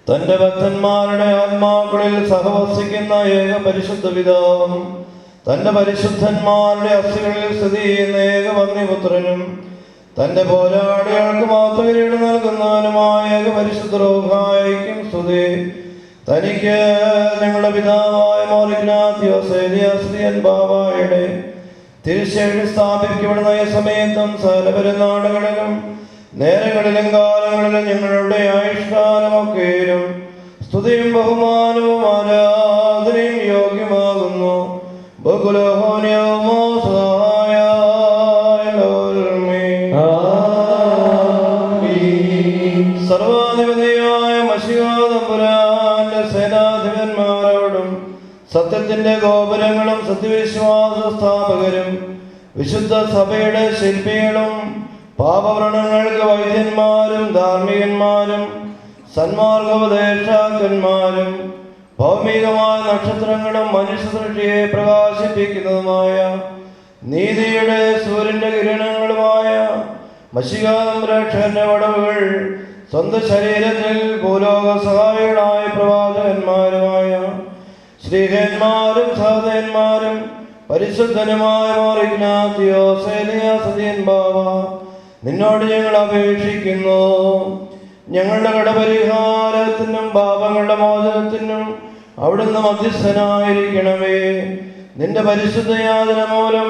തന്റെ ഭക്തന്മാരുടെ ആത്മാക്കളിൽ സഹവസിക്കുന്ന ഏക പരിശുദ്ധ പിതാവും തന്റെ പരിശുദ്ധന്മാരുടെ അസ്ഥികളിൽ സ്ഥിതി ചെയ്യുന്ന ഏക വന്യപുത്രനും തന്റെ പോരാളികൾക്ക് മാത്രം നൽകുന്നവനുമായ ഏക പരിശുദ്ധ റൂഹായിക്കും സ്തുതി. തനിക്ക് ഞങ്ങളുടെ പിതാവായ മോറിഗ്നാത്യോസേലിയാസ്ലിയൻ ബാവായുടെ തിരുശേഷി സ്ഥാപിക്കപ്പെടുന്ന സമയത്തും സകല പെരുന്നാളുകളിലും നേരങ്ങളിലും കാലങ്ങളിലും ഞങ്ങളുടെ ആയുഷ്കാലമൊക്കെയും സ്തുതിയും ബഹുമാനവും ആരാധനയും യോഗ്യമാകുന്നു. സർവാധിപതിയായ മശിഹാ തമ്പുരാന്റെ സേനാധിപന്മാരോടും സത്യത്തിന്റെ ഗോപുരങ്ങളും സത്യവിശ്വാസ സ്ഥാപകരും വിശുദ്ധ സഭയുടെ ശില്പികളും പാപവ്രണങ്ങൾക്ക് വൈദ്യന്മാരും ധാർമ്മികന്മാരും സന്മാർഗോപദേഷ്ടാക്കന്മാരും ഭൗമികമായ നക്ഷത്രങ്ങളും മനുഷ്യ സൃഷ്ടിയെ പ്രകാശിപ്പിക്കുന്നതുമായ നീതിയുടെ സൂര്യന്റെ കിരണങ്ങളുമായ മശിഹാ തമ്പുരാന്റെ വടവുകൾ സ്വന്തം ശരീരത്തിൽ ഭൂലോക സഹായികളായ പ്രവാചകന്മാരുമായ ശ്രീഹന്മാരും സഹോദരന്മാരും പരിശുദ്ധനുമായ മോറിഗ്നാത്യോസേലിയാസ്ലിയൻ ബാവ, നിന്നോട് ഞങ്ങൾ അപേക്ഷിക്കുന്നു. ഞങ്ങളുടെ കടപരിഹാരത്തിനും പാപങ്ങളുടെ മോചനത്തിനും അവിടുന്ന് മധ്യസ്ഥനായിരിക്കണമേ. നിന്റെ പരിശുദ്ധയാതന മൂലം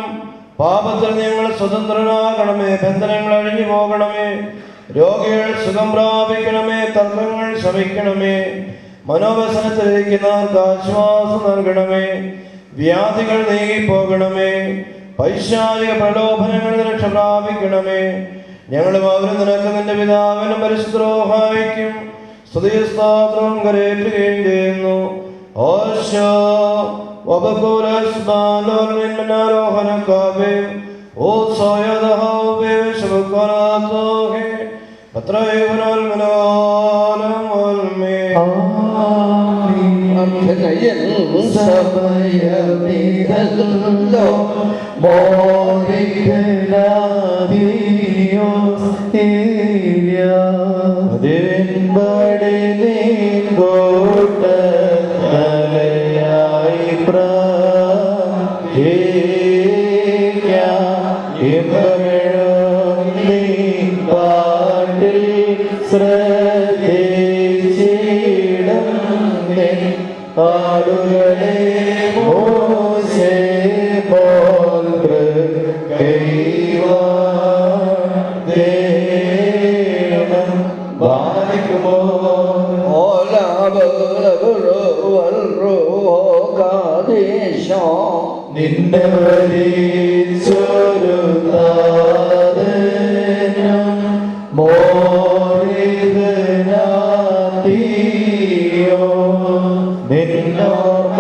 പാപത്തിൽ ഞങ്ങൾ സ്വതന്ത്രരാകണമേ. ബന്ധനങ്ങൾ അഴിഞ്ഞു പോകണമേ. രോഗികൾ സുഖം പ്രാപിക്കണമേ. തർക്കങ്ങൾ ശമിക്കണമേ. മനോവ്യസനത്തിലിരിക്കുന്നവർക്ക് ആശ്വാസം നൽകണമേ. വ്യാധികൾ നീങ്ങിപ്പോകണമേ. പൈശാചിക പ്രലോഭനങ്ങളിൽ രക്ഷ പ്രാപിക്കണമേ. ഞങ്ങളും അവരും നിനക്ക് നിന്റെ പിതാവിനും പരിശുദ്ധ റൂഹായിക്കും സ്തുതിസ്തോത്രം കരേറ്റുകയും ചെയ്യുന്നു. ഓശോ നിന്റെ വരിച്ചൊരു മോറിഗ്നാത്യോ നിന്നോർമ്മ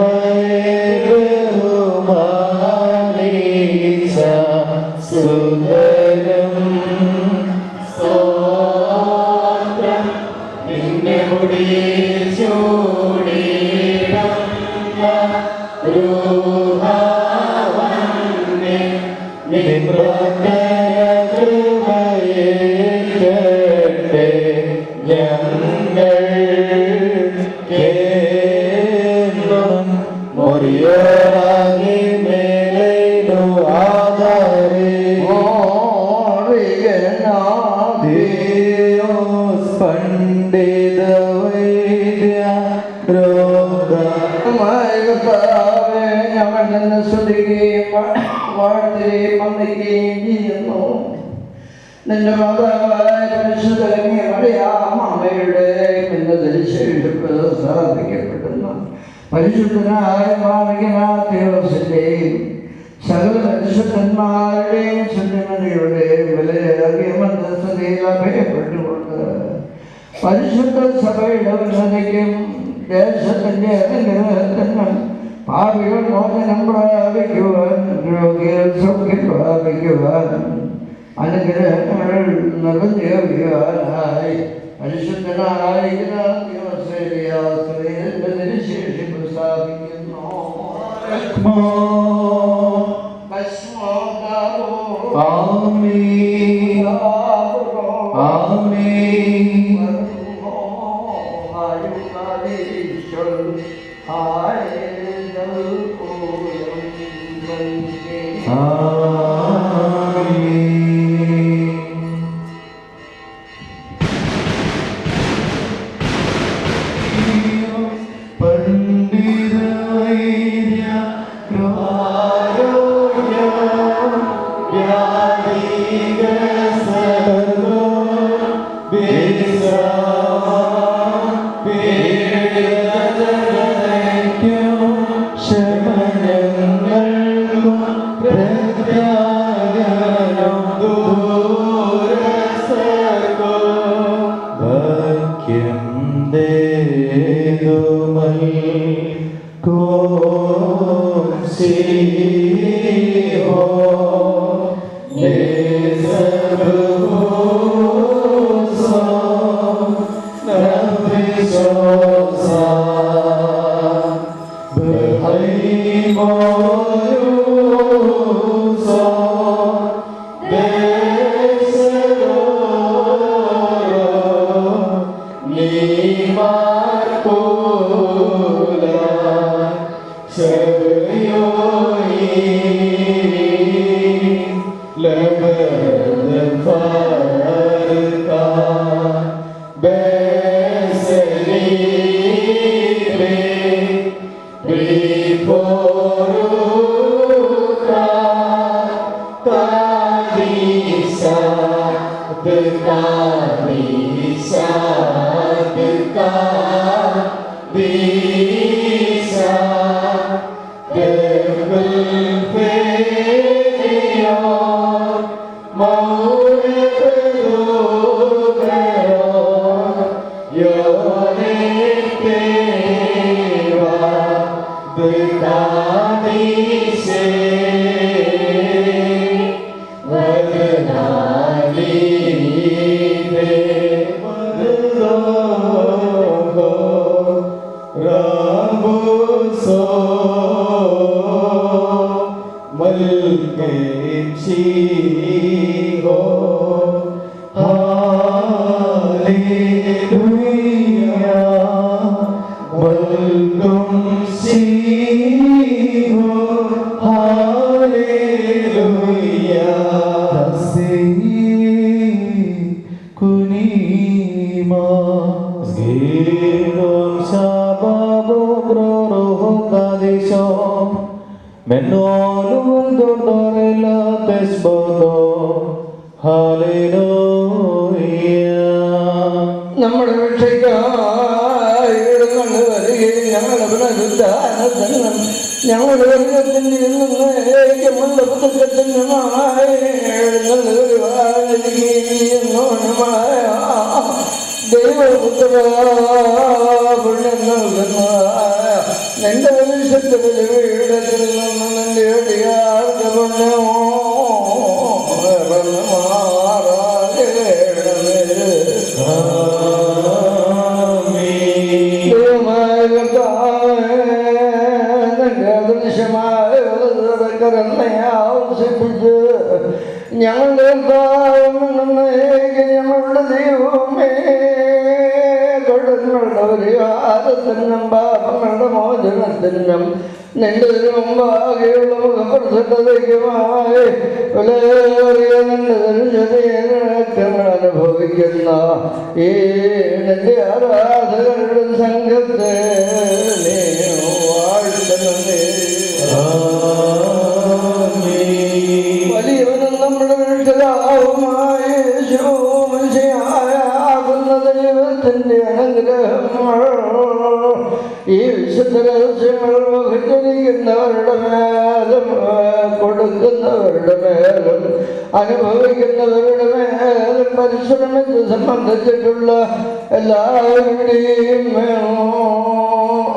സുന്ദരം സ്വോത്രം നിന്നെ നിന്റെ മാതാവായ പരിശുദ്ധ അമ്മയുടെ പിന്നതിന് സ്ഥാപിക്കപ്പെടുന്നു. പരിശുദ്ധനായ മാർഗ്ഗനാഥ്യോസിന്റെയും സകല പരിശുദ്ധന്മാരുടെയും ശുദ്ധിമതിയുടെയും വിലയേറിയ മധ്യസ്ഥതയിൽ അഭയപ്പെട്ടുകൊണ്ട് പരിശുദ്ധ സഭയുടെ ഉന്നതിക്കും ദേശത്തിന്റെ അനുഗ്രഹത്തിനും പാപികൾ മോചനം പ്രാപിക്കുവാൻ രോഗികൾ സൗഖ്യം പ്രാപിക്കുവാൻ അനുഗ്രഹങ്ങൾ നിറഞ്ഞേറിയാനായി പരിശുദ്ധനായ ശേഷിപ്പ് സ്ഥാപിക്കുന്നു. ആമീൻ. നമ്മുടെ രക്ഷയ്ക്കായി വരികയും ഞങ്ങളുടെ പുനരുദ്ധാനത്തിനും ഞങ്ങളുടെ വർഗത്തിൻ്റെ നിന്നുള്ള പുതുക്കത്തിനുമായി എന്നോണമായ ദൈവപുത്ര പുണ്യം നൽകുന്നതായ നിന്റെ ഭവിഷ്യത്തിൽ വീടത്തിൽ നിന്നും നിന്റെ അടിയാർക്ക് പുണ്യമോ ഞങ്ങളുടെ ഞങ്ങളുടെ ദൈവമേ കടങ്ങളുടെ പരിഹാരത്തിനും പാപങ്ങളുടെ മോചനത്തിനും നിന്റെ മുമ്പാകെയുള്ള മുഖപ്രസന്നതയ്ക്കുമായി വിലയേറിയ നിന്റെ ദർശനങ്ങൾ അനുഭവിക്കുന്ന ഈ നിന്റെ ആരാധകരുടെ സംഘത്തെ നീ വാഴ്ത്തുന്നേ. വലിയവനും നമ്മുടെ രക്ഷിതാവുമായ യേശുമശിഹായാകുന്ന ദൈവത്തിൻ്റെ അനുഗ്രഹങ്ങൾ ഈ വിശുദ്ധ രഹസ്യങ്ങൾ വഹിച്ചിരിക്കുന്നവരുടെ മേലും കൊടുക്കുന്നവരുടെ മേലും അനുഭവിക്കുന്നവരുടെ മേലും പരിശ്രമിച്ച് സംബന്ധിച്ചിട്ടുള്ള എല്ലാവരുടെയും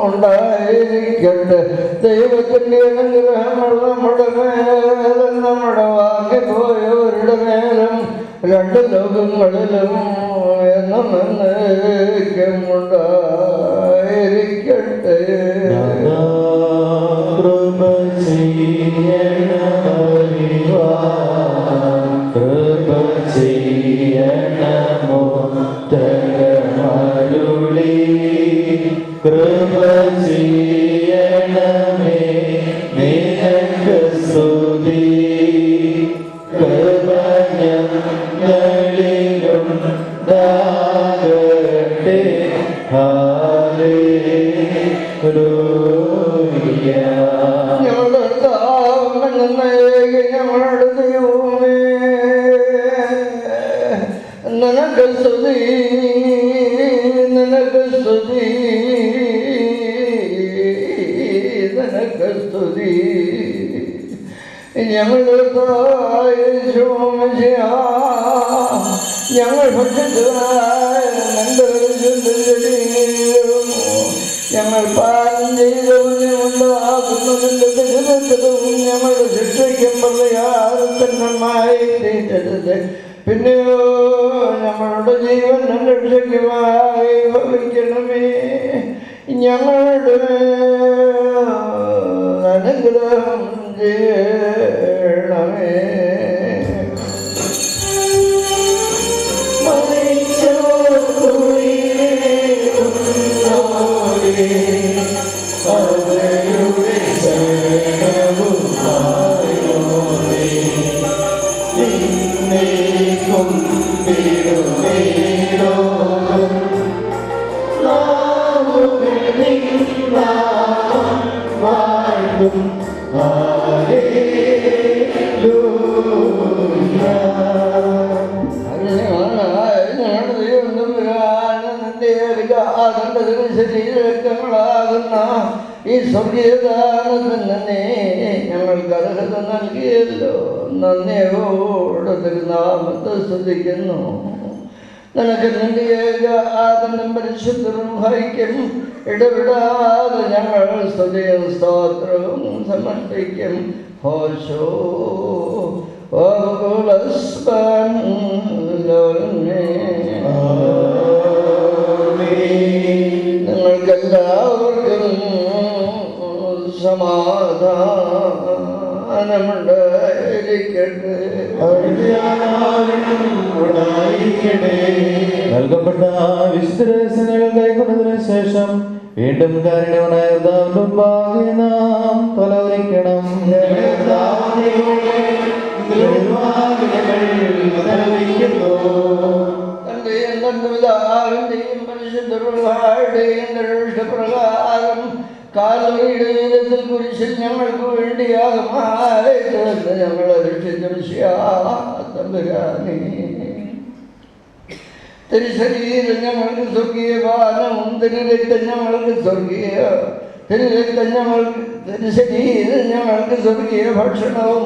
ഉണ്ടായിരിക്കട്ടെ. ദൈവത്തിൻ്റെ അനുഗ്രഹങ്ങൾ നമ്മുടെ മേലും നമ്മുടെ വാങ്ങിപ്പോയവരുടെ മേലും രണ്ട് ലോകങ്ങളിലും എന്നും എന്നേക്കും ഉണ്ടായിരിക്കട്ടെ. കൃപ ചെയ്യണമോ തകമരുളി കൃപ ചെയ്യ ഞങ്ങൾ പാലം ചെയ്ത പുണ്യമുണ്ടാകുന്നതിൻ്റെ തിരുവനന്തപുരവും ഞങ്ങളുടെ ശിക്ഷയ്ക്കും പറയാറുമായി തീരരുത്. പിന്നെയോ ഞങ്ങളുടെ ജീവൻ രക്ഷയ്ക്കുമായി ഭവിക്കണമേ. ഞങ്ങളുടെ അനുഗ്രഹം ചെയ്യണമേ. ശരീരങ്ങളാകുന്ന ഈ സ്വർഗീയദാനത്തിന് ഞങ്ങൾക്ക് അർഹത നൽകിയല്ലോ. നന്ദിയോടെ തിരുനാമത്തെ സ്തുതിക്കുന്നു. നിനക്ക് നിന്റെ ഏകാദനും പരിശുദ്ധ റൂഹായിക്കും ഇടവിടാതെ ഞങ്ങൾ സ്തുതിയും സ്തോത്രവും സമർപ്പിക്കും. ഹോശോ നിങ്ങൾക്കെല്ലാവർക്കും സമാധാനമുണ്ടായിരിക്കട്ടെ. നൽകപ്പെട്ട വിശുദ്ധരഹസ്യങ്ങൾ കൈക്കൊണ്ടതിനു ശേഷം വീണ്ടും കാരുണ്യവനായ കർത്താവിന്റെ മുമ്പാകെ നാം തലവരിക്കണം. പിതാവിന്റെയും പരിശുദ്ധ പ്രകാരം കാൽവരിയുടെ ഉയരത്തിൽ കുരിശിൽ ഞങ്ങൾക്ക് വേണ്ടിയാകുമായിട്ട് ഞങ്ങളെ രക്ഷിച്ചംശാതമ്പുരാനേ. തിരുശരീരം ഞങ്ങൾക്ക് സ്വർഗീയ പാനവും തിരുരക്തം ഞങ്ങൾക്ക് തിരുശരീരം ഞങ്ങൾക്ക് സ്വർഗീയ ഭക്ഷണവും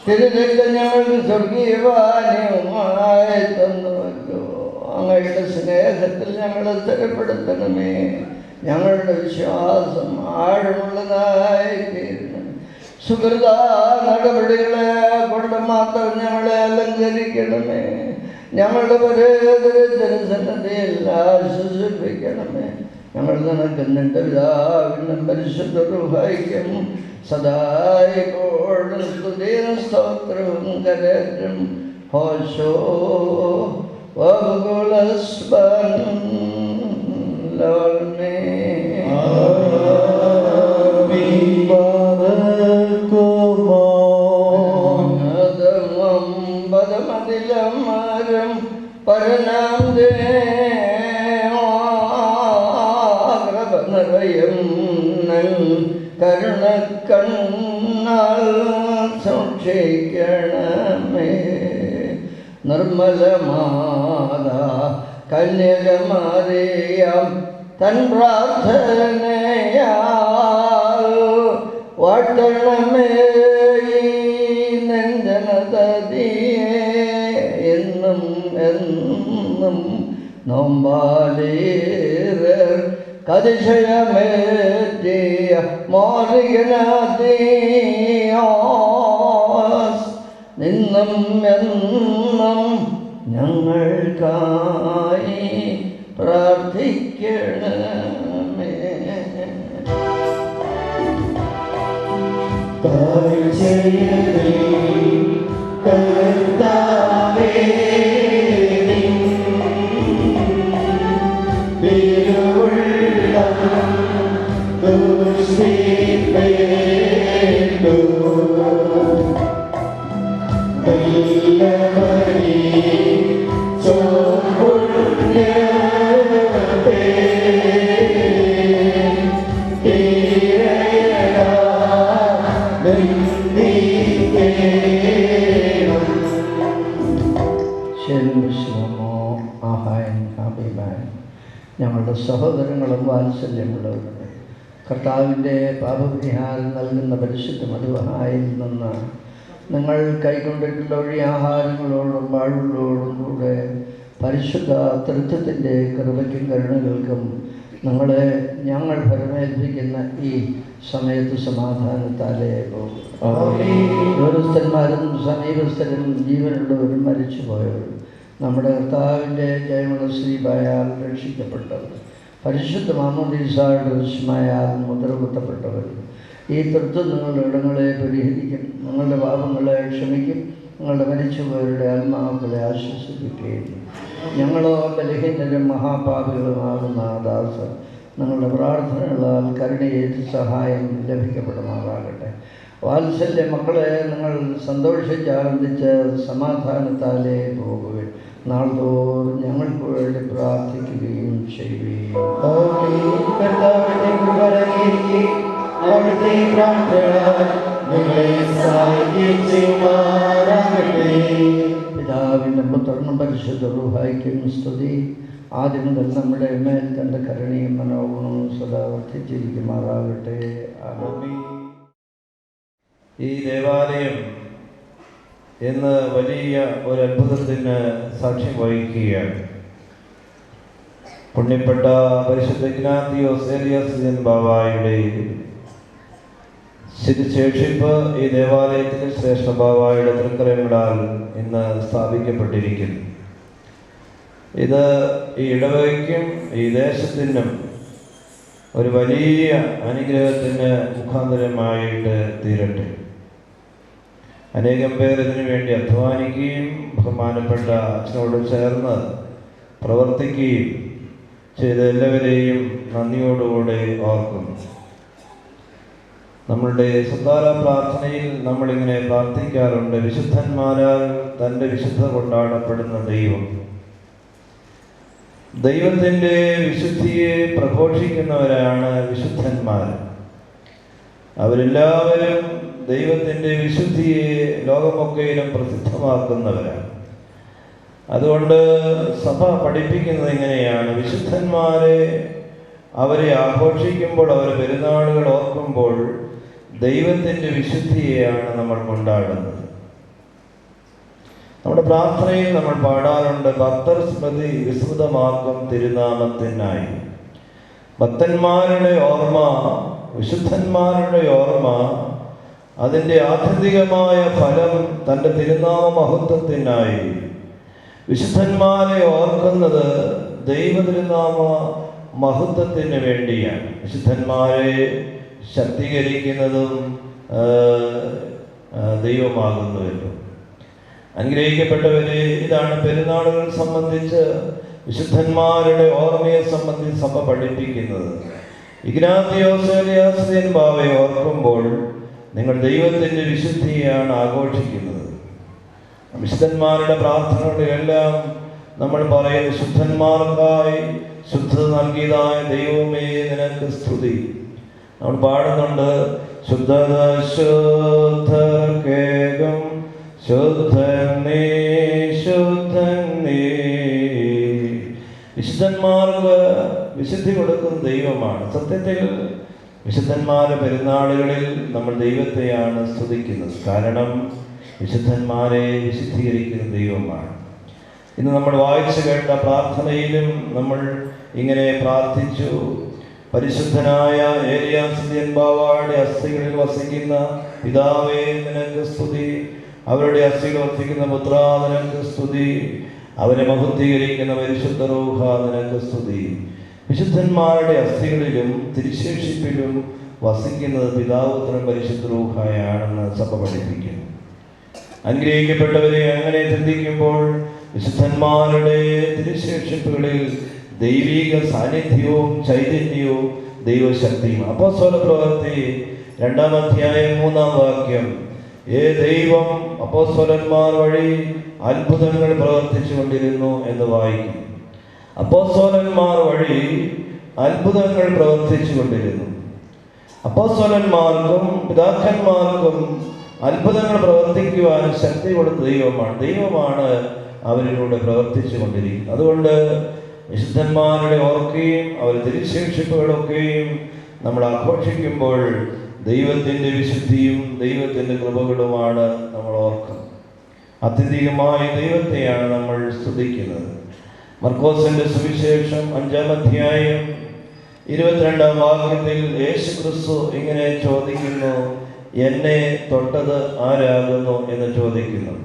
തിരുരക്തം ഞങ്ങൾക്ക് സ്വർഗീയ പാനവുമായി തന്നുവല്ലോ. അങ്ങയുടെ സ്നേഹത്തിൽ ഞങ്ങളെ സ്ഥിരപ്പെടുത്തണമേ. ഞങ്ങളുടെ വിശ്വാസം ആഴമുള്ളതായി തീരണം. സുഹൃത നടപടികളെ കൊണ്ട് മാത്രം ഞങ്ങളെ അലങ്കരിക്കണമേ. ഞങ്ങളുടെ പരേതരസന്നതയിൽ ആശ്വസിപ്പിക്കണമേ. ഞങ്ങൾ നിനക്ക് നിന്റെ പിതാവിനും പരിശുദ്ധ റൂഹായിക്കും സദായിപ്പോഴും സ്തുതിയും സ്തോത്രവും കരേറ്റും. ഹോശോ ും പരനാം ദേവം കരുണക്കണ്ണാൽ സൂക്ഷിക്കണമേ. നിർമ്മലമാതാ കന്യകമാരിയാം തൻ പ്രാർത്ഥനയാൽ വാട്ടണമേ നെഞ്ചനതീയെ എന്നും എന്നും നോമ്പാലേറർ കതിശയമേറ്റിയ മോറികനാദിയോസ് നിന്നും എന്നും ഞങ്ങൾക്കായി പ്രാർത്ഥിക്കണമേ. ഞങ്ങളുടെ സഹോദരങ്ങളും വാത്സല്യമുള്ളവരുടെ കർത്താവിൻ്റെ പാപപരിഹാരം നൽകുന്ന പരിശുദ്ധ മധുവഹായിൽ നിന്ന് നിങ്ങൾ കൈക്കൊണ്ടിട്ടുള്ള വഴിയാഹാരങ്ങളോടും വാഴുകളോടും കൂടെ പരിശുദ്ധ തൃത്വത്തിൻ്റെ കൃപയ്ക്കും കരുണകൾക്കും ഞങ്ങൾ ഫലമേൽപ്പിക്കുന്ന ഈ സമയത്ത് സമാധാനത്താലേ പോകും. ദൂരസ്ഥന്മാരും സമീപസ്ഥരും ജീവനുള്ളവരും മരിച്ചുപോയവരും നമ്മുടെ കർത്താവിൻ്റെ ജയമനശ്രീബായാൽ രക്ഷിക്കപ്പെട്ടവർ, പരിശുദ്ധ മാമോദീസായുടെ ദൃശ്യമായാൽ മുദ്ര കുത്തപ്പെട്ടവരും ഈ തൃത്വം നിങ്ങളുടെ ഇടങ്ങളെ പരിഹരിക്കും, നിങ്ങളുടെ പാപങ്ങളെ ക്ഷമിക്കും, നിങ്ങളുടെ മരിച്ചുപോയവരുടെ ആത്മാക്കളെ ആശ്വസിപ്പിക്കുകയും ഞങ്ങളോ ബലഹീനരും മഹാപാപികളുമാകുന്ന ദാസർ നിങ്ങളുടെ പ്രാർത്ഥനകളാൽ കരുണയേറ്റ് സഹായം ലഭിക്കപ്പെടുമാറാകട്ടെ. വാത്സല്യ മക്കളെ, നിങ്ങൾ സന്തോഷിച്ചാനന്ദിച്ച് സമാധാനത്താലേ പോകുകയും നാൾതോറും ഞങ്ങൾക്ക് വേണ്ടി പ്രാർത്ഥിക്കുകയും ചെയ്യുകയും പിതാവിൻ്റെ പുത്രനും പരിശുദ്ധ റൂഹായ്ക്കും സ്തുതി. ആദ്യം മുതൽ നമ്മുടെ മേൽ തൻ്റെ കരുണയും മനോഗുണവും സദാ വർദ്ധിച്ചിരിക്കുമാറാകട്ടെ. ഈ ദേവാലയം ഇന്ന് വലിയ ഒരു അത്ഭുതത്തിന് സാക്ഷ്യം വഹിക്കുകയാണ്. പുണ്യപ്പെട്ട പരിശുദ്ധ ഇഗ്നാത്തിയോസ് ഏലിയാസ് ബാവായുടെ ശിരശേഷിപ്പ് ഈ ദേവാലയത്തിലെ ശ്രേഷ്ഠ ബാവായുടെ തൃക്കരങ്ങളാൽ ഇന്ന് സ്ഥാപിക്കപ്പെട്ടിരിക്കുന്നു. ഇത് ഈ ഇടവകയ്ക്കും ഈ ദേശത്തിനും ഒരു വലിയ അനുഗ്രഹത്തിന് മുഖാന്തരമായിട്ട് തീരട്ടെ. അനേകം പേർ ഇതിനു വേണ്ടി അധ്വാനിക്കുകയും ബഹുമാനപ്പെട്ട അച്ഛനോട് ചേർന്ന് പ്രവർത്തിക്കുകയും ചെയ്ത എല്ലാവരെയും നന്ദിയോടുകൂടെ ഓർക്കുന്നു. നമ്മളുടെ സത്താര പ്രാർത്ഥനയിൽ നമ്മളിങ്ങനെ പ്രാർത്ഥിക്കാറുണ്ട്, വിശുദ്ധന്മാരാൽ തൻ്റെ വിശുദ്ധ കൊണ്ടാടപ്പെടുന്ന ദൈവം. ദൈവത്തിൻ്റെ വിശുദ്ധിയെ പ്രഘോഷിക്കുന്നവരാണ് വിശുദ്ധന്മാർ. അവരെല്ലാവരും ദൈവത്തിൻ്റെ വിശുദ്ധിയെ ലോകമൊക്കെയിലും പ്രസിദ്ധമാക്കുന്നവരാണ്. അതുകൊണ്ട് സഭ പഠിപ്പിക്കുന്നത് എങ്ങനെയാണ്? അവരെ ആഘോഷിക്കുമ്പോൾ, അവരെ പെരുന്നാളുകൾ ഓർക്കുമ്പോൾ ദൈവത്തിൻ്റെ വിശുദ്ധിയെയാണ് നമ്മൾ കൊണ്ടാടുന്നത്. നമ്മുടെ പ്രാർത്ഥനയിൽ നമ്മൾ പാടാറുണ്ട്, ഭക്തർ സ്മൃതി വിസ്മൃതമാക്കും തിരുനാമത്തിനായി. ഭക്തന്മാരുടെ ഓർമ്മ, വിശുദ്ധന്മാരുടെ ഓർമ്മ, അതിൻ്റെ ആത്യന്തികമായ ഫലം തൻ്റെ തിരുനാമ മഹത്വത്തിനായി. വിശുദ്ധന്മാരെ ഓർക്കുന്നത് ദൈവ തിരുനാമ മഹത്വത്തിന് വേണ്ടിയാണ്. വിശുദ്ധന്മാരെ ശക്തീകരിക്കുന്നതും ദൈവമാകുന്നുവല്ലോ. അനുഗ്രഹിക്കപ്പെട്ടവരെ, ഇതാണ് പെരുന്നാളുകൾ സംബന്ധിച്ച് വിശുദ്ധന്മാരുടെ ഓർമ്മയെ സംബന്ധിച്ച് സഭ പഠിപ്പിക്കുന്നത്. ഇഗ്നാത്തിയോസ് ഏലിയാസ് ബാവയെ ഓർക്കുമ്പോൾ നിങ്ങൾ ദൈവത്തിൻ്റെ വിശുദ്ധിയാണ് ആഘോഷിക്കുന്നത്. വിശുദ്ധന്മാരുടെ പ്രാർത്ഥനകളെല്ലാം നമ്മൾ പറയുന്നത്, ശുദ്ധന്മാർക്കായി ശുദ്ധത നൽകിയതായ ദൈവമേ നിനക്ക് സ്തുതി. നമ്മൾ പാടുന്നുണ്ട്, ശുദ്ധത ശുദ്ധർക്കേകം ശുദ്ധൻ നീ ശുദ്ധൻ നീ. വിശുദ്ധന്മാർക്ക് വിശുദ്ധി കൊടുക്കുന്ന ദൈവമാണ്. സത്യത്തിൽ വിശുദ്ധന്മാരുടെ പെരുന്നാളുകളിൽ നമ്മൾ ദൈവത്തെയാണ് സ്തുതിക്കുന്നത്. കാരണം വിശുദ്ധന്മാരെ വിശുദ്ധീകരിക്കുന്ന ദൈവമാണ്. ഇന്ന് നമ്മൾ വായിച്ചു കേട്ട പ്രാർത്ഥനയിലും നമ്മൾ ഇങ്ങനെ പ്രാർത്ഥിച്ചു, പരിശുദ്ധനായ ഏലിയാസ് ബാവയുടെ അസ്ഥികളിൽ വസിക്കുന്ന പിതാവേ നിനക്ക് സ്തുതി. അവരുടെ അസ്ഥികൾ വസിക്കുന്ന പുത്രാ നിനക്ക് സ്തുതി. അവരെ മഹത്വീകരിക്കുന്ന പരിശുദ്ധ റൂഹ നിനക്ക് സ്തുതി. വിശുദ്ധന്മാരുടെ അസ്ഥികളിലും തിരുശേഷിപ്പിലും വസിക്കുന്നത് പിതാവുത്തരം പരിശുദ്ധ റൂഹായാണെന്ന് സഭ പഠിപ്പിക്കുന്നു. അനുഗ്രഹിക്കപ്പെട്ടവരെ, അങ്ങനെ ചിന്തിക്കുമ്പോൾ വിശുദ്ധന്മാരുടെ തിരുശേഷിപ്പുകളിൽ ദൈവിക സാന്നിധ്യവും ചൈതന്യവും ദൈവശക്തിയും. അപ്പോസ്തല പ്രവൃത്തി 2-ാം അധ്യായം 3-ാം വാക്യം, ദൈവം അപ്പോസ്തലന്മാർ വഴി അത്ഭുതങ്ങൾ പ്രവർത്തിച്ചു കൊണ്ടിരുന്നു എന്ന് വായിക്കും. അപ്പോസ്തലന്മാർ വഴി അത്ഭുതങ്ങൾ പ്രവർത്തിച്ചു കൊണ്ടിരുന്നു. അപ്പോസ്തലന്മാർക്കും പിതാക്കന്മാർക്കും അത്ഭുതങ്ങൾ പ്രവർത്തിക്കുവാൻ ശക്തി കൊടുത്ത ദൈവമാണ് അവരിലൂടെ പ്രവർത്തിച്ചു കൊണ്ടിരിക്കുന്നത്. അതുകൊണ്ട് വിശുദ്ധന്മാരുടെ ഓർക്കുകയും അവർ തിരുശേഷിപ്പുകളൊക്കെയും നമ്മൾ ആഘോഷിക്കുമ്പോൾ ദൈവത്തിൻ്റെ വിശുദ്ധിയും ദൈവത്തിൻ്റെ കൃപകളുമാണ് നമ്മൾ ഓർക്കുന്നത്. അത്യധികമായ ദൈവത്തെയാണ് നമ്മൾ സ്തുതിക്കുന്നത്. മർക്കോസിന്റെ സുവിശേഷം 5-ാം അധ്യായം 22-ാം വാക്യത്തിൽ യേശു ക്രിസ്തു ഇങ്ങനെ ചോദിക്കുന്നു, എന്നെ തൊട്ടത് ആരാകുന്നു എന്ന് ചോദിക്കുന്നു.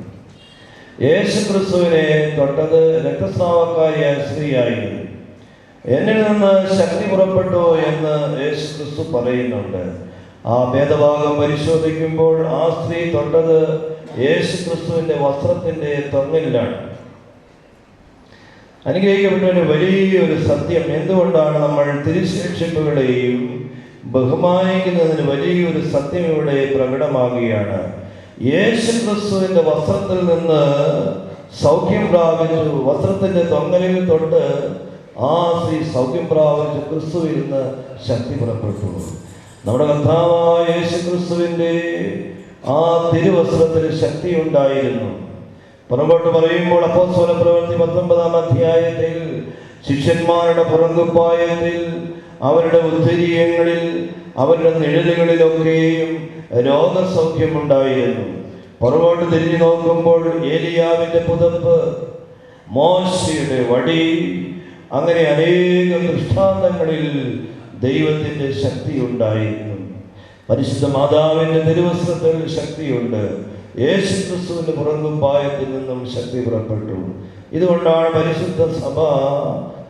യേശു ക്രിസ്തുവിനെ തൊട്ടത് രക്തസ്രാവക്കാരിയായ സ്ത്രീയായിരുന്നു. എന്നിൽ നിന്ന് ശക്തി പുറപ്പെട്ടു എന്ന് യേശു ക്രിസ്തു പറയുന്നുണ്ട്. ആ ഭേദഭാഗം പരിശോധിക്കുമ്പോൾ ആ സ്ത്രീ തൊട്ടത് യേശു ക്രിസ്തുവിന്റെ വസ്ത്രത്തിന്റെ തൊങ്ങലിലാണ്. അനുഗ്രഹിക്കപ്പെട്ട വലിയൊരു സത്യം. എന്തുകൊണ്ടാണ് നമ്മൾ തിരുശേഷിപ്പുകളെയും ബഹുമാനിക്കുന്നതിന് വലിയൊരു സത്യം ഇവിടെ പ്രകടമാകുകയാണ്. യേശു ക്രിസ്തുവിന്റെ വസ്ത്രത്തിൽ നിന്ന് സൗഖ്യം പ്രാപിച്ചു. വസ്ത്രത്തിന്റെ തൊങ്ങലിൽ തൊട്ട് ആ സ്ത്രീ സൗഖ്യം പ്രാപിച്ചു. ക്രിസ്തുവിൽ നിന്ന് ശക്തി പുറപ്പെട്ടു. നമ്മുടെ കർത്താവായ യേശു ക്രിസ്തുവിന്റെ ആ തിരുവസ്ത്രത്തിൽ ശക്തി ഉണ്ടായിരുന്നു. പുറകോട്ട് പറയുമ്പോൾ അപ്പോസ്തല പ്രവൃത്തി 19-ാം അധ്യായത്തിൽ ശിഷ്യന്മാരുടെ പുറങ്കുപ്പായത്തിൽ, അവരുടെ ഉദ്ധരീയങ്ങളിൽ, അവരുടെ നിഴലുകളിലൊക്കെയും രോഗസൗഖ്യമുണ്ടായിരുന്നു. പുറകോട്ട് തിരിഞ്ഞു നോക്കുമ്പോൾ ഏലിയാവിന്റെ പുതപ്പ്, മോശയുടെ വടി, അങ്ങനെ അനേകം ദൃഷ്ടാന്തങ്ങളിൽ ദൈവത്തിന്റെ ശക്തി ഉണ്ടായിരുന്നു. പരിശുദ്ധ മാതാവിന്റെ തിരുവസ്ത്രത്തിൽ ശക്തിയുണ്ട്. യേശു ക്രിസ്തുവിന്റെ പുറങ്കുപ്പായത്തിൽ നിന്നും ശക്തി പുറപ്പെട്ടു. ഇതുകൊണ്ടാണ് പരിശുദ്ധ സഭ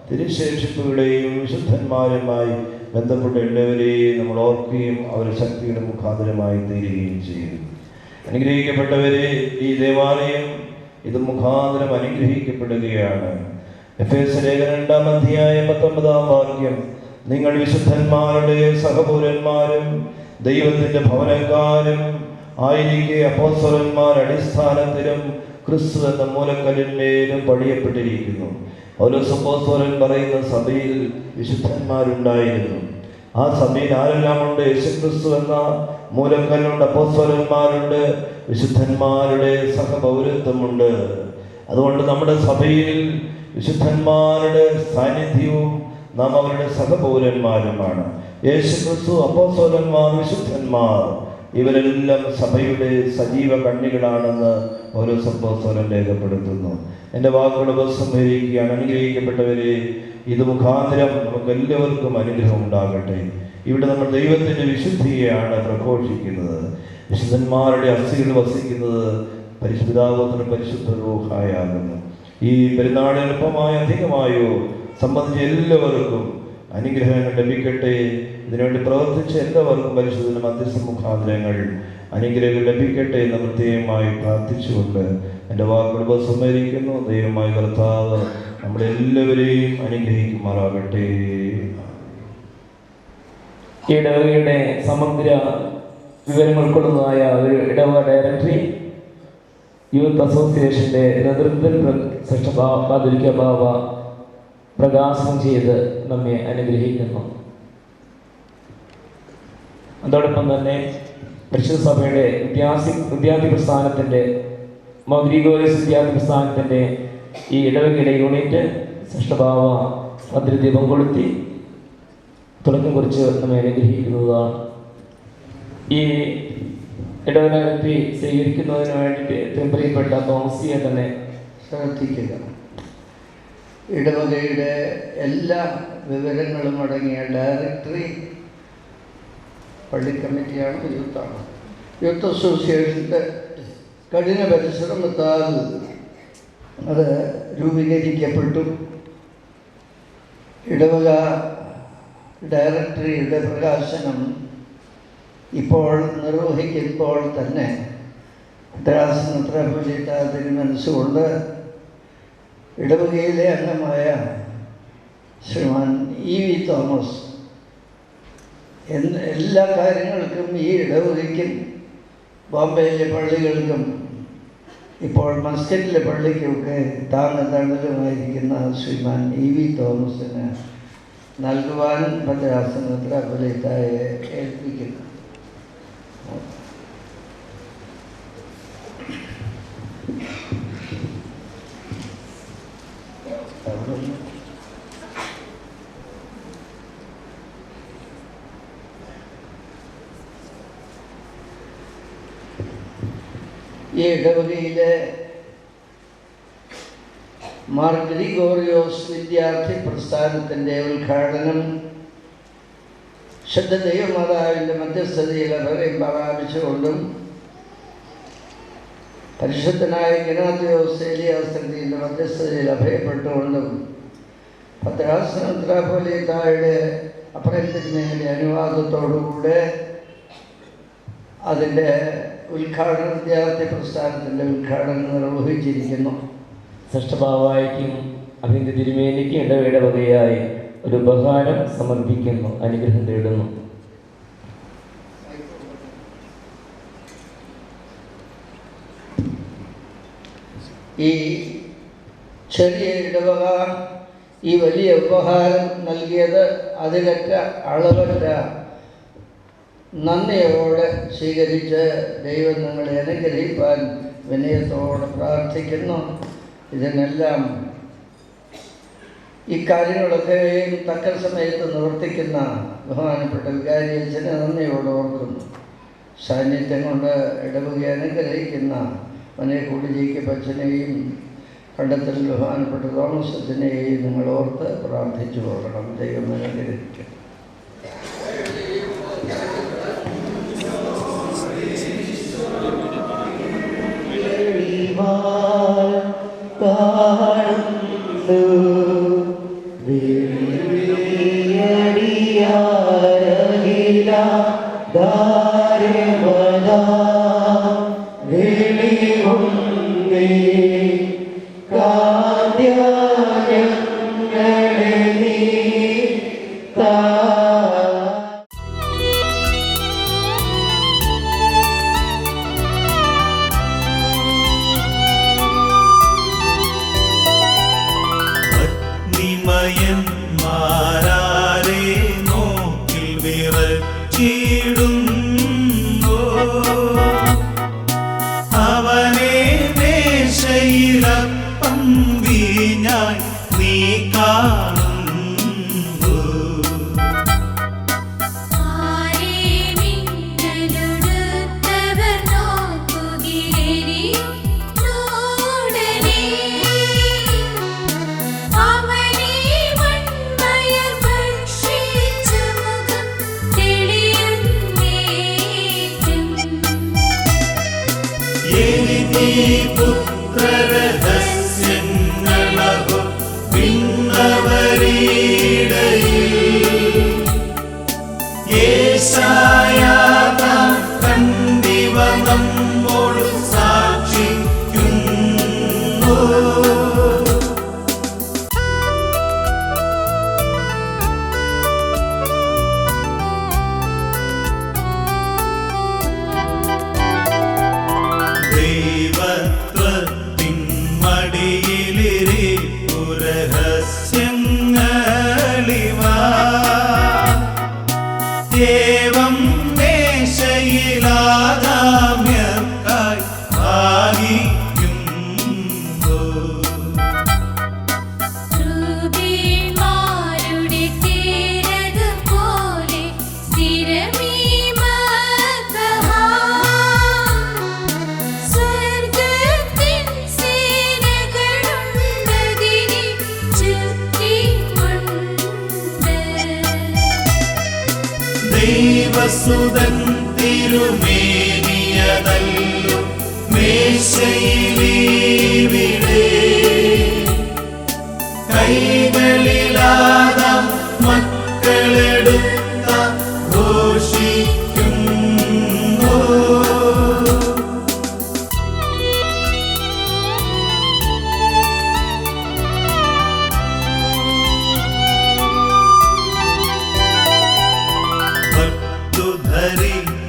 തിരുശേഷിപ്പുകളെയും വിശുദ്ധന്മാരുമായി ബന്ധപ്പെട്ട എല്ലാവരെയും നമ്മൾ ഓർക്കുകയും അവർ ശക്തിയുടെ മുഖാന്തരമായി തീരുകയും ചെയ്യും. അനുഗ്രഹിക്കപ്പെട്ടവരെ, ഈ ദേവാലയം ഇത് മുഖാന്തരം അനുഗ്രഹിക്കപ്പെടുകയാണ്. എഫേസ്യ ലേഖനം 2-ാം അധ്യായം 19-ാം വാക്യം, നിങ്ങൾ വിശുദ്ധന്മാരുടെ സഹപൗരന്മാരും ദൈവത്തിന്റെ ഭവനക്കാരും ആയിരിക്കെ അപ്പോസ്തലന്മാർ അടിസ്ഥാനത്തിലും ക്രിസ്തു എന്ന മൂലക്കല്ലിന്മേലും പണിയപ്പെട്ടിരിക്കുന്നു. പൗലോസ് അപ്പോസ്തലൻ പറയുന്ന സഭയിൽ വിശുദ്ധന്മാരുണ്ടായിരുന്നു. ആ സഭയിൽ ആരെല്ലാം ഉണ്ട്? യേശുക്രിസ്തു എന്ന മൂലക്കല്ലുണ്ട്, അപ്പോസ്തലന്മാരുണ്ട്, വിശുദ്ധന്മാരുടെ സഹപൗരത്വമുണ്ട്. അതുകൊണ്ട് നമ്മുടെ സഭയിൽ വിശുദ്ധന്മാരുടെ സാന്നിധ്യവും നാം അവരുടെ സഹപൗരന്മാരുമാണ്. യേശുക്രിസ്തു, അപ്പോസ്തലന്മാർ, വിശുദ്ധന്മാർ, ഇവരെല്ലാം സഭയുടെ സജീവ കണ്ണികളാണെന്ന് ഓരോ അപ്പോസ്തലൻ രേഖപ്പെടുത്തുന്നു. എൻ്റെ വാക്കുകൾ ഉപസംഹരിക്കുകയാണ്. അനുഗ്രഹിക്കപ്പെട്ടവരെ, ഇത് മുഖാന്തരം നമുക്ക് എല്ലാവർക്കും അനുഗ്രഹം ഉണ്ടാകട്ടെ. ഇവിടെ നമ്മൾ ദൈവത്തിൻ്റെ വിശുദ്ധിയെയാണ് പ്രഘോഷിക്കുന്നത്. വിശുദ്ധന്മാരുടെ അസ്ഥികൾ വസിക്കുന്നത് പരിശുദ്ധാവത്തിന് പരിശുദ്ധ റൂഹായാകുന്നു. ഈ പെരുന്നാൾ എളുപ്പമായോ അധികമായോ സംബന്ധിച്ച എല്ലാവർക്കും അനുഗ്രഹങ്ങൾ ലഭിക്കട്ടെ. ഇതിനുവേണ്ടി പ്രവർത്തിച്ച എല്ലാവർക്കും പരിശുദ്ധ മധ്യസ്ഥ മുഖാന്തരങ്ങൾ അനുഗ്രഹങ്ങൾ ലഭിക്കട്ടെ എന്ന് പ്രത്യേകമായി പ്രാർത്ഥിച്ചുകൊണ്ട് എൻ്റെ വാക്കുകൾ ഉപസംഹരിക്കുന്നു. ദൈവമായ കർത്താവ് നമ്മളെല്ലാവരെയും അനുഗ്രഹിക്കുമാറാകട്ടെ. ഈ ഇടവകയുടെ സമഗ്ര വിവരങ്ങൾ ഉൾക്കൊള്ളുന്നതായ ഒരു ഇടവക ഡയറക്ടറി യൂത്ത് അസോസിയേഷൻ്റെ നേതൃത്വത്തിൽ കാതോലിക്ക ബാവ പ്രകാശനം ചെയ്ത് നമ്മെ അനുഗ്രഹിക്കുന്നു. അതോടൊപ്പം തന്നെ പരിശുദ്ധ സഭയുടെ വിദ്യാർത്ഥി പ്രസ്ഥാനത്തിൻ്റെ മൗഗ്രിഗോറിയസ് വിദ്യാർത്ഥി പ്രസ്ഥാനത്തിൻ്റെ ഈ ഇടവകയുടെ യൂണിറ്റ് സൃഷ്ടഭാവ ഭദ്രദീപം കൊളുത്തി തുടക്കം കുറിച്ച് നമ്മെ അനുഗ്രഹിക്കുന്നതാണ്. ഈ ഇടവകത്തി സ്വീകരിക്കുന്നതിന് വേണ്ടിയിട്ട് പ്രിയപ്പെട്ട തോമസിയെ തന്നെ ശ്രദ്ധിക്കുക. ഇടവകയുടെ എല്ലാ വിവരങ്ങളും അടങ്ങിയ ഡയറക്ടറി പള്ളി കമ്മിറ്റിയാണ്, യൂത്താണ്. യൂത്ത് അസോസിയേഷൻ്റെ കഠിന പരിശ്രമത്താൽ അത് രൂപീകരിക്കപ്പെട്ടു. ഇടവക ഡയറക്ടറിയുടെ പ്രകാശനം ഇപ്പോൾ നിർവഹിക്കുമ്പോൾ തന്നെ മദ്രാസ് മെത്രാപ്പൊലീത്ത തിരുമനസ്സുകൊണ്ട് ഇടവകയിലെ അംഗമായ ശ്രീമാൻ E.V. തോമസ് എല്ലാ കാര്യങ്ങൾക്കും ഈ ഇടവകയ്ക്കും ബോംബെയിലെ പള്ളികൾക്കും ഇപ്പോൾ മസ്കറ്റിലെ പള്ളിക്കുമൊക്കെ താങ്ങുതണലുമായിരിക്കുന്ന ശ്രീമാൻ E.V. തോമസിന് നൽകുവാൻ മദ്രാസ് മെത്രാപ്പൊലീത്തയെ ഏൽപ്പിക്കുന്നു. ഈ ഇടവകയിലെ മാർ ഗ്രിഗോറിയോസ് വിദ്യാർത്ഥി പ്രസ്ഥാനത്തിൻ്റെ ഉദ്ഘാടനം ശുദ്ധ ദൈവമാതാവിൻ്റെ മധ്യസ്ഥതയിൽ അഭയം പ്രാപിച്ചുകൊണ്ടും പരിശുദ്ധനായ ഇഗ്നാത്തിയോസ് ഏലിയാസ്തൃതിയുടെ മധ്യസ്ഥതയിൽ അഭയപ്പെട്ടുകൊണ്ടും പത്രാസനത്രാപോലീത്തായുടെ അപ്രയത്നത്തിൻ്റെ അനുവാദത്തോടുകൂടെ അതിൻ്റെ ഉദ്ഘാടനം വിദ്യാർത്ഥി പ്രസ്ഥാനത്തിൻ്റെ ഉദ്ഘാടനം നിർവഹിച്ചിരിക്കുന്നു. സൃഷ്ടഭാവായിക്കും അഭിന്റെ തിരുമേനിക്കും ഇടവേട വകയായി ഒരു ഉപഹാരം സമർപ്പിക്കുന്നു. അനുഗ്രഹം തേടുന്നു. ഈ ചെറിയ ഇടവക ഈ വലിയ ഉപഹാരം നൽകിയത് അതിലറ്റ അളവറ്റ നന്ദിയോടെ സ്വീകരിച്ച് ദൈവം നിങ്ങളെ അനുഗ്രഹിപ്പാൻ വിനയത്തോടെ പ്രാർത്ഥിക്കുന്നു. ഇതിനെല്ലാം ഈ കാര്യങ്ങളൊക്കെയും തക്ക സമയത്ത് നിവർത്തിക്കുന്ന ബഹുമാനപ്പെട്ട വികാരി അച്ഛനെ നന്ദിയോടെ ഓർക്കുന്നു. സാന്നിധ്യം കൊണ്ട് ഇടവകയെ അനുഗ്രഹിക്കുന്ന മനേക്കൂടി ജയിക്കപ്പ് അച്ഛനെയും കണ്ടെത്തൽ ബഹുമാനപ്പെട്ട തോമസ് അച്ഛനെയും നിങ്ങൾ ഓർത്ത് പ്രാർത്ഥിച്ചു പോകണം. ദൈവം അനുഗ്രഹിക്കും. ദൈവസുതൻ തിരുമേനിയതല്ലോ മേശയിലീവിടെ കൈകളിലാദാം മക്കളെടുത്ത ഘോഷിക്കുന്നു.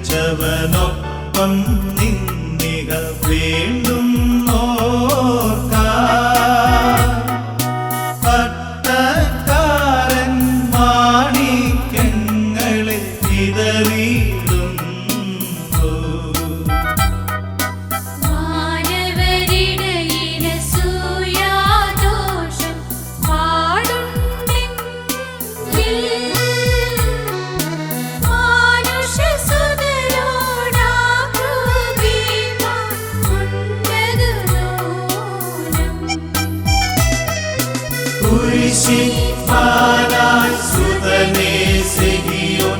ധരിച്ചവനൊപ്പം നിന്നിക വീണ്ടും പട്ടക്കാരൻ മാണിക്യങ്ങളെ വിതറിയിടുന്നു. കുരിശിപ്പാനായി സുതനേ സിഹിയോൻ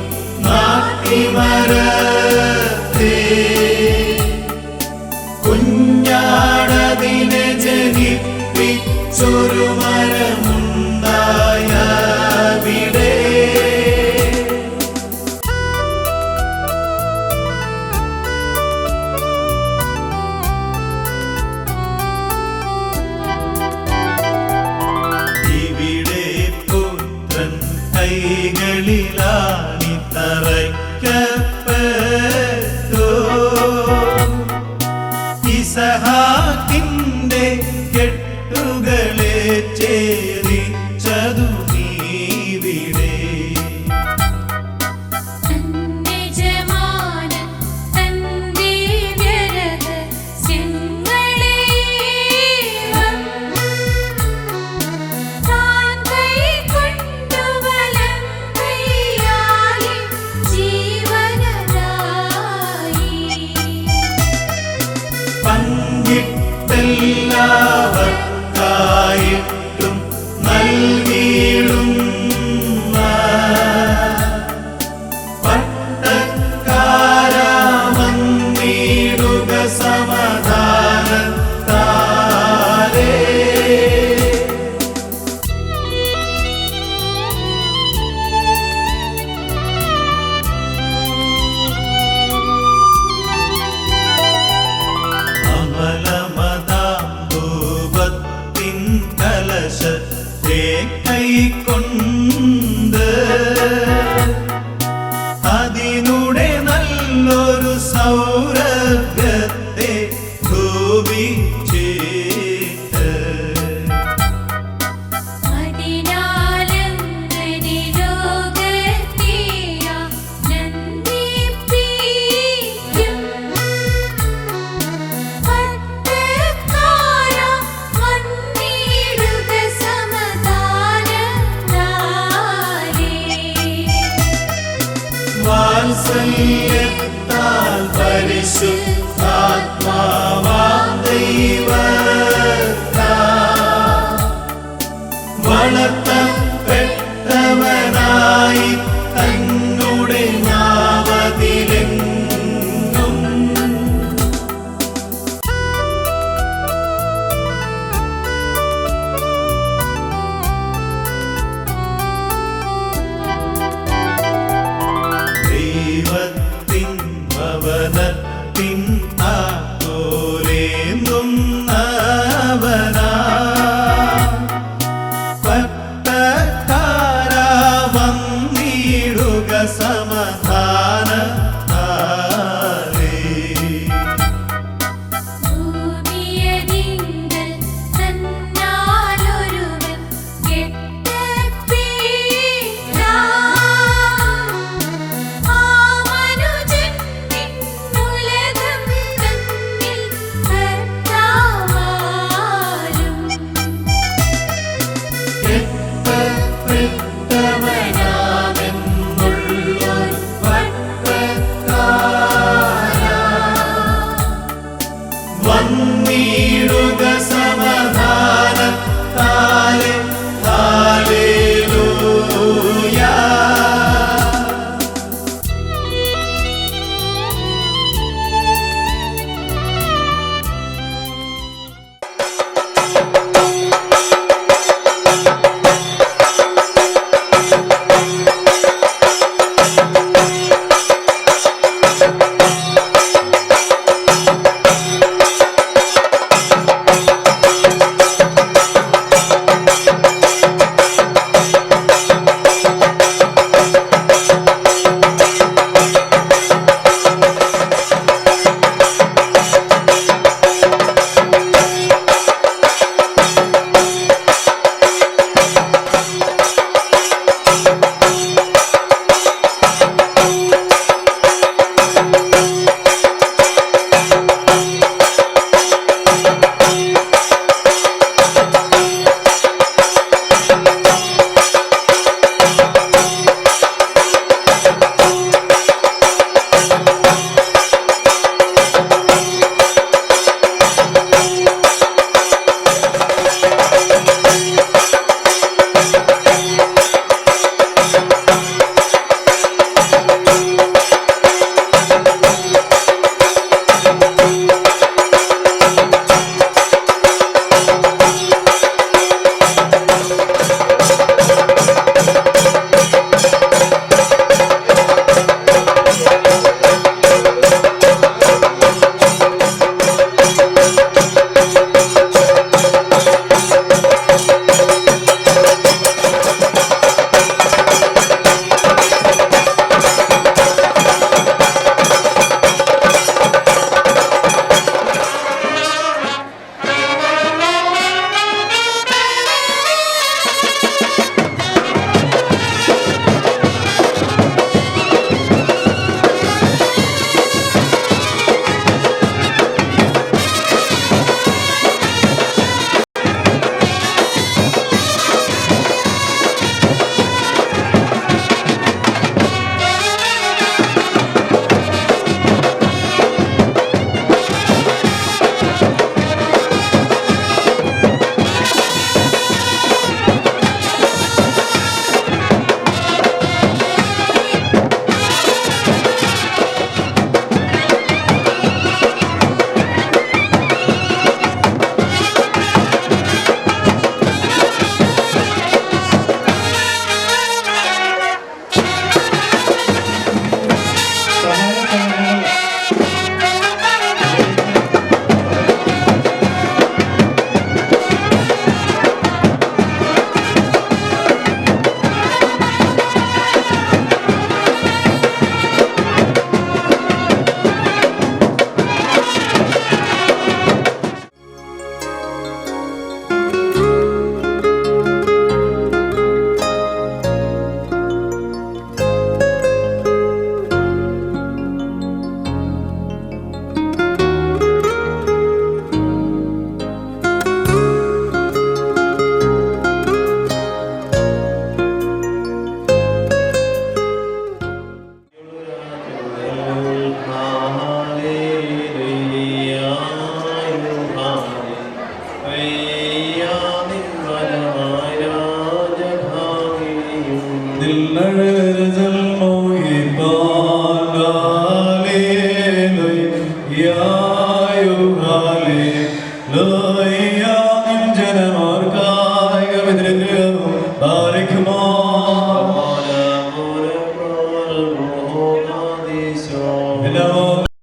കൈകളിലാണി തറയ്ക്കപ്പെട്ടു. ഇസഹാക്കിന്റെ കെട്ടുകളെ ഛേദിച്ചതു നീവിടെ. പങ്കിട്ടെല്ലാവർക്കായിട്ടും നൽകിയിടുന്ന പട്ടക്കാരാമന്നിടുക സമാധാനത്താലേ. ധൂപത്തിൻ കലശത്തെ കൈക്കൊണ്ട് അതിലൂടെ നല്ലൊരു സൗരഭ്യത്തെ ധൂപിച്ചിട്ട് വാത്സല്യത്താൽ പരിശുദ്ധാത്മാവാം ദൈവത്താൽ വളർത്തപ്പെട്ടവനായി